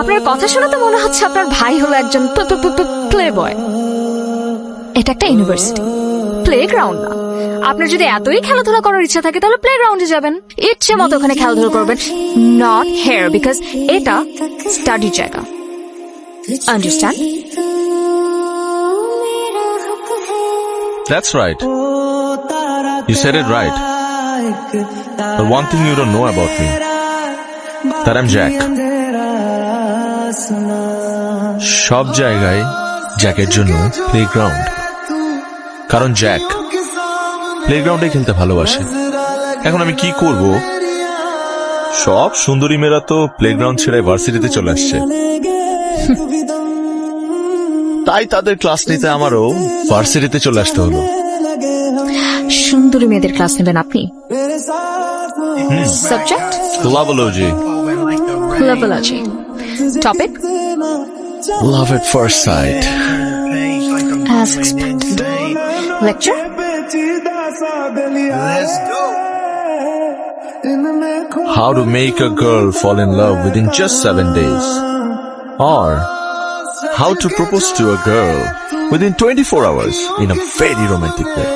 আপনার কথা শুনে তো মনে হচ্ছে আপনার ভাই হলো একজন প্লে বয়। এটা একটা ইউনিভার্সিটি, প্লেগ্রাউন্ড না। আপনার যদি এতই খেলাধুলা করার ইচ্ছা থাকে তাহলে প্লেগ্রাউন্ডে যাবেন, ইচ্ছে মতো ওখানে খেলাধুলা করবেন, নট হেয়ার, বিকজ এটা স্টাডির জায়গা। Understand? That's right. You said it right. But one thing you don't know about me, that I'm Jack. সব জায়গায় জ্যাকের জন্য প্লেগ্রাউন্ড, কারণ জ্যাক প্লেগ্রাউন্ডে খেলতে ভালোবাসে। এখন আমি কি করব? সব সুন্দরী মেয়েরা তো প্লেগ্রাউন্ড ছেড়ে ভার্সিটিতে চলে আসছে, তাই তাদের ক্লাস নিতে আমারও ভার্সিটিতে চলে আসতে হলো। সুন্দরী মেয়েদের ক্লাস নেবেন আপনি? Subject loveology. Loveology. Topic Love at first sight. as expected. Lecture How to make a girl fall in love within just 7 days. Or how to propose to a girl within 24 hours in a very romantic way.